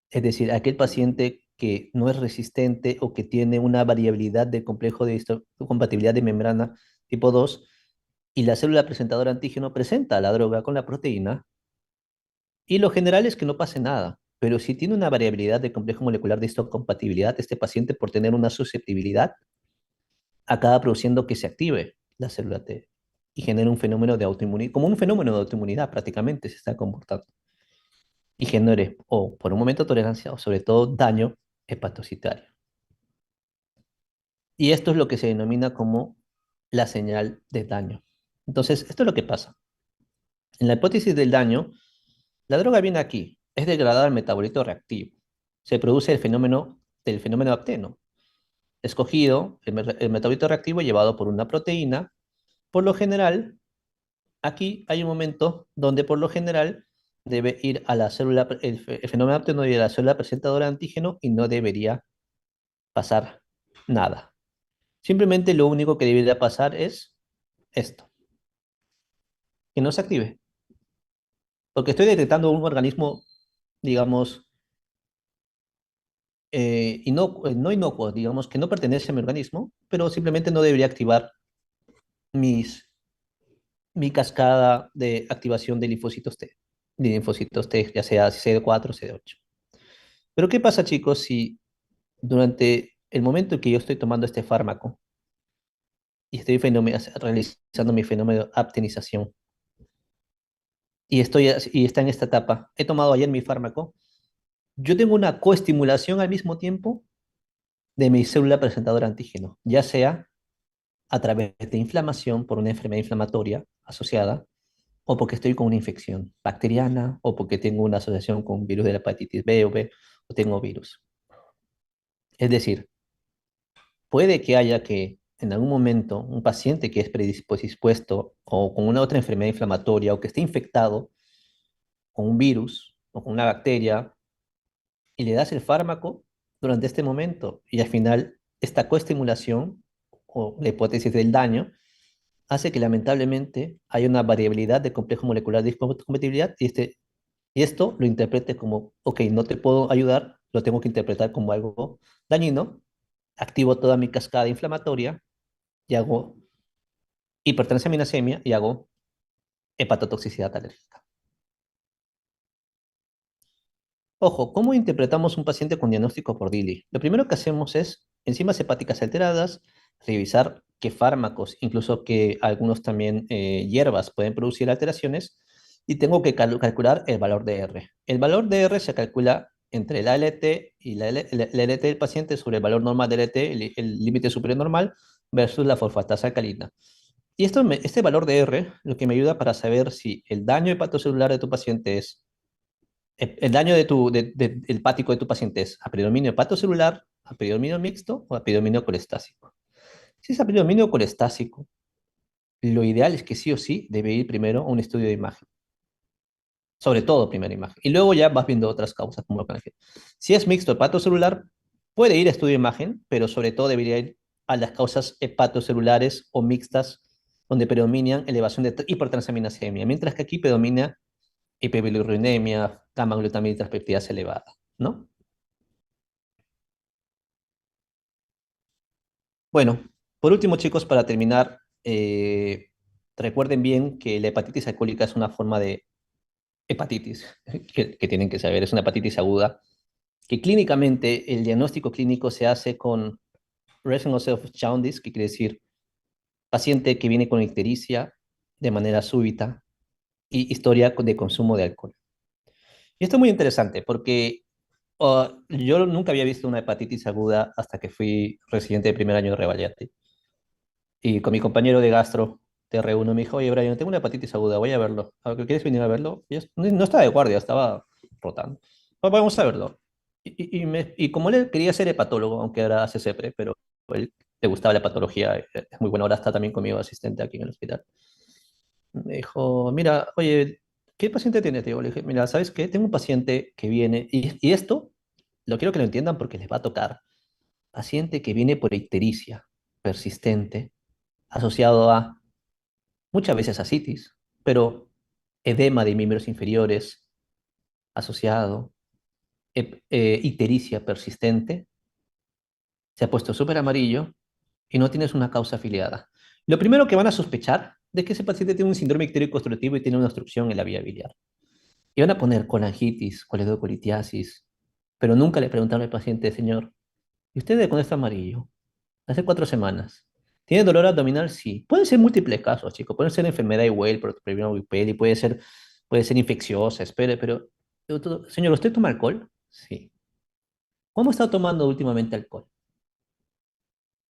es decir, aquel paciente que no es resistente o que tiene una variabilidad del complejo de compatibilidad de membrana tipo 2 y la célula presentadora antígeno presenta la droga con la proteína, y lo general es que no pase nada. Pero si tiene una variabilidad de complejo molecular de histocompatibilidad, este paciente por tener una susceptibilidad acaba produciendo que se active la célula T y genera un fenómeno de autoinmunidad, como un fenómeno de autoinmunidad prácticamente se está comportando, y genere o por un momento tolerancia o sobre todo daño hepatocitario. Y esto es lo que se denomina como la señal de daño. Entonces, esto es lo que pasa. En la hipótesis del daño, la droga viene aquí, es degradada al metabolito reactivo. Se produce el fenómeno del fenómeno apteno, escogido el metabolito reactivo llevado por una proteína. Por lo general, aquí hay un momento donde por lo general debe ir a la célula, el fenómeno apteno debe ir a la célula presentadora de antígeno y no debería pasar nada. Simplemente lo único que debería pasar es esto, que no se active, porque estoy detectando un organismo, digamos, no inocuo, digamos, que no pertenece a mi organismo, pero simplemente no debería activar mis, mi cascada de activación de linfocitos T, ya sea CD4 o CD8. Pero ¿qué pasa, chicos, si durante el momento en que yo estoy tomando este fármaco y estoy realizando mi fenómeno de aptenización y está en esta etapa, he tomado ayer mi fármaco, yo tengo una coestimulación al mismo tiempo de mi célula presentadora antígeno, ya sea a través de inflamación por una enfermedad inflamatoria asociada, o porque estoy con una infección bacteriana, o porque tengo una asociación con virus de la hepatitis B o B, o tengo virus. Es decir, puede que haya que en algún momento un paciente que es predispuesto o con una otra enfermedad inflamatoria o que esté infectado con un virus o con una bacteria y le das el fármaco durante este momento y al final esta coestimulación o la hipótesis del daño hace que lamentablemente haya una variabilidad de complejo molecular de compatibilidad y esto lo interprete como, ok, no te puedo ayudar, lo tengo que interpretar como algo dañino, activo toda mi cascada inflamatoria y hago hipertransaminasemia y hago hepatotoxicidad alérgica. Ojo, ¿cómo interpretamos un paciente con diagnóstico por DILI? Lo primero que hacemos es enzimas hepáticas alteradas, revisar qué fármacos, incluso que algunos también hierbas pueden producir alteraciones, y tengo que calcular el valor de R. El valor de R se calcula entre la LT y la LT del paciente sobre el valor normal de LT, el límite superior normal, versus la fosfatasa alcalina. Y este valor de R lo que me ayuda para saber si el daño hepatocelular de tu paciente es el daño el hepático de tu paciente es apredominio hepatocelular, apredominio mixto o apredominio colestásico. Si es apredominio colestásico, lo ideal es que sí o sí debe ir primero a un estudio de imagen, sobre todo primera imagen, y luego ya vas viendo otras causas como lo que. Si es mixto hepatocelular, puede ir a estudio de imagen, pero sobre todo debería ir a las causas hepatocelulares o mixtas, donde predominan elevación de hipertransaminasemia, mientras que aquí predomina hiperbilirubinemia, gamma-glutamina peptidasa elevada, ¿no? Bueno, por último, chicos, para terminar, recuerden bien que la hepatitis alcohólica es una forma de hepatitis que tienen que saber, es una hepatitis aguda, que clínicamente el diagnóstico clínico se hace con Raising of Jaundice, que quiere decir paciente que viene con ictericia de manera súbita y historia de consumo de alcohol. Y esto es muy interesante porque yo nunca había visto una hepatitis aguda hasta que fui residente de primer año de Revalliati. Y con mi compañero de gastro te reúno, me dijo, oye, Brian, tengo una hepatitis aguda, voy a verlo. ¿Quieres venir a verlo? Y yo no estaba de guardia, estaba rotando. Vamos a verlo. Y como él quería ser hepatólogo, aunque ahora hace CEPRE, pero él le gustaba la hepatología, es muy bueno, ahora está también conmigo asistente aquí en el hospital. Me dijo, mira, oye, ¿qué paciente tienes? Digo, le dije, mira, ¿sabes qué? Tengo un paciente que viene, y esto lo quiero que lo entiendan porque les va a tocar. Paciente que viene por ictericia persistente, asociado a muchas veces ascitis, pero edema de miembros inferiores asociado, ictericia persistente, se ha puesto súper amarillo y no tienes una causa afiliada. Lo primero que van a sospechar de que ese paciente tiene un síndrome ictérico constructivo y tiene una obstrucción en la vía biliar. Y van a poner colangitis, coledocolitiasis, pero nunca le preguntaron al paciente, señor, ¿y usted de cuándo está amarillo? Hace 4 semanas. ¿Tiene dolor abdominal? Sí. Pueden ser múltiples casos, chicos. Pueden ser enfermedad de Weil, protoperitoneal Whipple, y puede ser infecciosa, espere, pero, señor, ¿usted toma alcohol? Sí. ¿Cómo está tomando últimamente alcohol?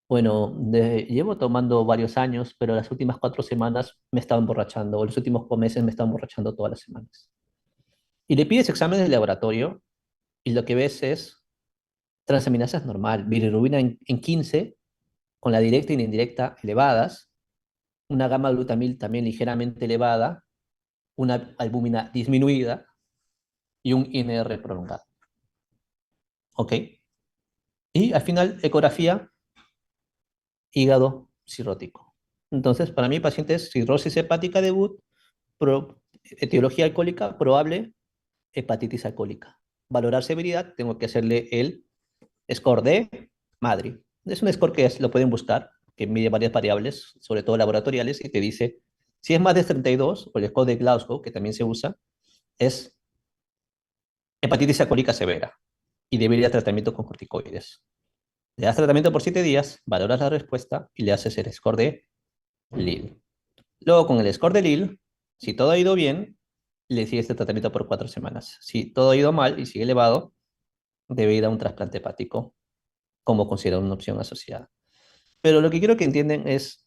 Bueno, llevo tomando varios años, pero las últimas 4 semanas me estaba emborrachando, o los últimos meses me estaba emborrachando todas las semanas. Y le pides exámenes de laboratorio y lo que ves es transaminasas normal, bilirrubina en 15, con la directa y la indirecta elevadas, una gamma glutamil también ligeramente elevada, una albúmina disminuida y un INR prolongado. ¿Ok? Y al final, ecografía, hígado cirrótico. Entonces, para mí, pacientes cirrosis hepática debut, etiología alcohólica, probable hepatitis alcohólica. Valorar severidad, tengo que hacerle el score de Madrid. Es un score que lo pueden buscar, que mide varias variables, sobre todo laboratoriales, y te dice, si es más de 32, o el score de Glasgow, que también se usa, es hepatitis alcohólica severa y debería tratamiento con corticoides. Le das tratamiento por 7 días, valoras la respuesta y le haces el score de Lille. Luego, con el score de Lille, si todo ha ido bien, le sigue este tratamiento por 4 semanas. Si todo ha ido mal y sigue elevado, debe ir a un trasplante hepático como considerado una opción asociada. Pero lo que quiero que entiendan es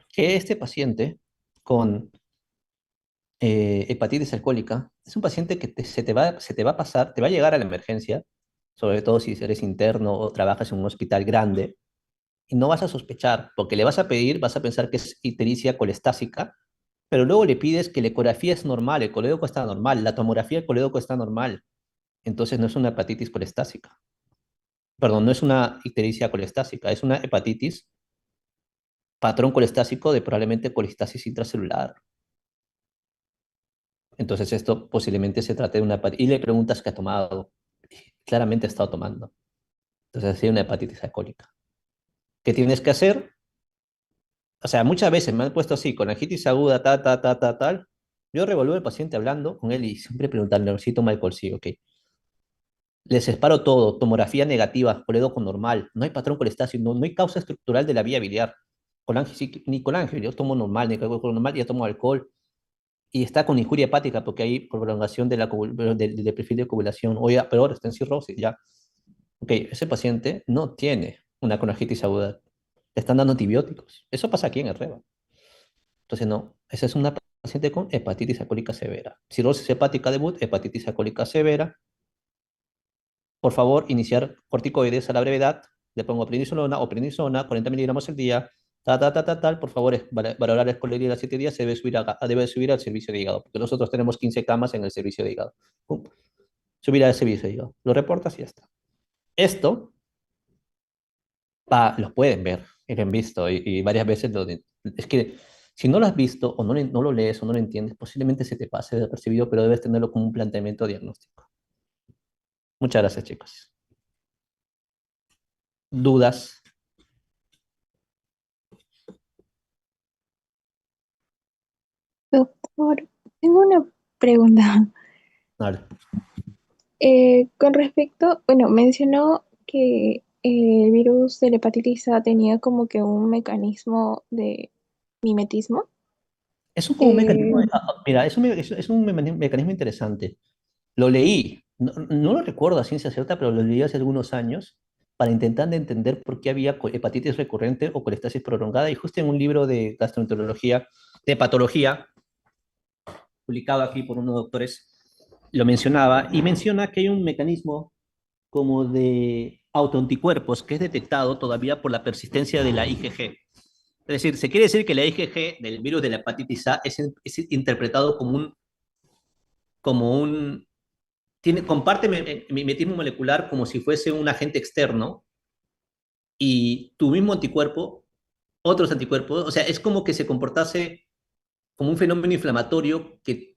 que este paciente con hepatitis alcohólica es un paciente que se te va a pasar, te va a llegar a la emergencia, sobre todo si eres interno o trabajas en un hospital grande, y no vas a sospechar, porque le vas a pedir, vas a pensar que es ictericia colestásica, pero luego le pides que la ecografía es normal, el colédoco está normal, la tomografía del colédoco está normal, entonces no es una hepatitis colestásica. Perdón, no es una ictericia colestásica, es una hepatitis patrón colestásico de probablemente colistasis intracelular. Entonces esto posiblemente se trate de una hepatitis. Y le preguntas qué ha tomado. Claramente ha estado tomando. Entonces ha sido una hepatitis alcohólica. ¿Qué tienes que hacer? O sea, muchas veces me han puesto así, con angitis aguda, tal. Yo revuelvo al paciente hablando con él y siempre preguntarle si toma alcohol, sí, ok. Les separo todo, tomografía negativa, colédoco normal, no hay patrón colestásico, no hay causa estructural de la vía biliar. Colangio, sí, ni colangio, yo tomo normal, ni colédoco normal, ya tomo alcohol. Y está con injuria hepática porque hay prolongación del perfil de coagulación. Oye, pero ahora está en cirrosis, ya. Ok, ese paciente no tiene una colangitis aguda. Le están dando antibióticos. Eso pasa aquí en el REBA. Entonces, no, esa es una paciente con hepatitis alcohólica severa. Cirrosis hepática debut, hepatitis alcohólica severa. Por favor, iniciar corticoides a la brevedad. Le pongo prednisona o prednisona, 40 miligramos al día. Tal. Por favor, valorar la esclerosis a 7 días. Se debe subir al servicio de hígado, porque nosotros tenemos 15 camas en el servicio de hígado. Pum, subir al servicio de hígado. Lo reportas y ya está. Esto los pueden ver y lo han visto y varias veces es que si no lo has visto o no lo lees o no lo entiendes, posiblemente se te pase desapercibido, pero debes tenerlo como un planteamiento diagnóstico. Muchas gracias, chicos. ¿Dudas? Doctor, tengo una pregunta. Vale. Con respecto, bueno, mencionó que el virus de la hepatitis A tenía como que un mecanismo de mimetismo. Es un, como un mecanismo, Eh, mira, es un mecanismo interesante. Lo leí, no lo recuerdo a ciencia cierta, pero lo leí hace algunos años para intentar entender por qué había hepatitis recurrente o colestasis prolongada y justo en un libro de gastroenterología, de patología, publicado aquí por unos doctores, lo mencionaba y menciona que hay un mecanismo como de autoanticuerpos que es detectado todavía por la persistencia de la IgG. Es decir, se quiere decir que la IgG del virus de la hepatitis A es interpretado como un comparte mimetismo molecular como si fuese un agente externo y tu mismo anticuerpo, otros anticuerpos, o sea, es como que se comportase como un fenómeno inflamatorio que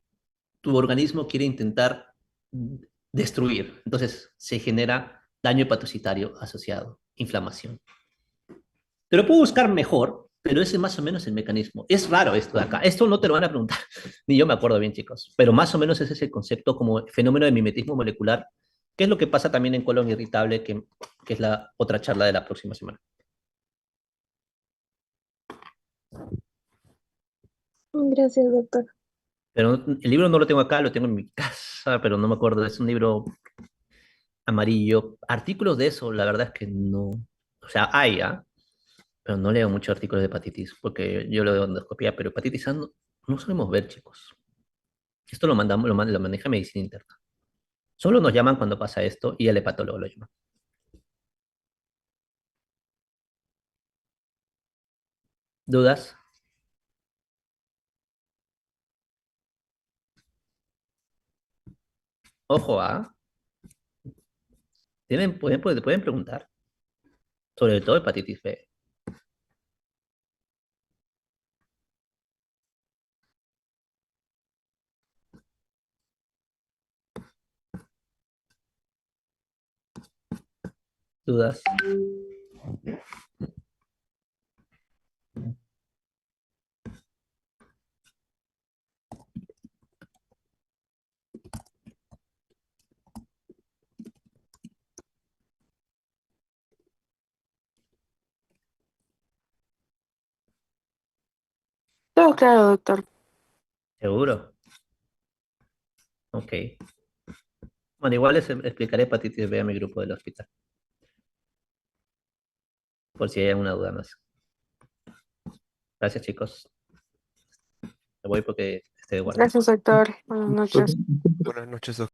tu organismo quiere intentar destruir. Entonces se genera daño hepatocitario asociado, inflamación. Te lo puedo buscar mejor, Pero ese es más o menos el mecanismo. Es raro esto de acá. Esto no te lo van a preguntar, ni yo me acuerdo bien, chicos. Pero más o menos ese es el concepto como fenómeno de mimetismo molecular, que es lo que pasa también en colon irritable, que es la otra charla de la próxima semana. Gracias, doctor. Pero el libro no lo tengo acá, lo tengo en mi casa, pero no me acuerdo. Es un libro amarillo. Artículos de eso, la verdad es que no. O sea, hay, ¿ah? Pero no leo muchos artículos de hepatitis, porque yo leo de endoscopía, pero hepatitis A no solemos ver, chicos. Esto lo mandamos, lo maneja medicina interna. Solo nos llaman cuando pasa esto y el hepatólogo lo llama. ¿Dudas? Ojo, ¿ah? Pueden preguntar. Sobre todo hepatitis B. ¿Dudas? Todo claro, doctor. ¿Seguro? Ok. Bueno, igual les explicaré hepatitis B a mi grupo del hospital, por si hay alguna duda más. Gracias, chicos. Me voy porque estoy de guardia. Gracias, doctor. Buenas noches. Buenas noches, doctor.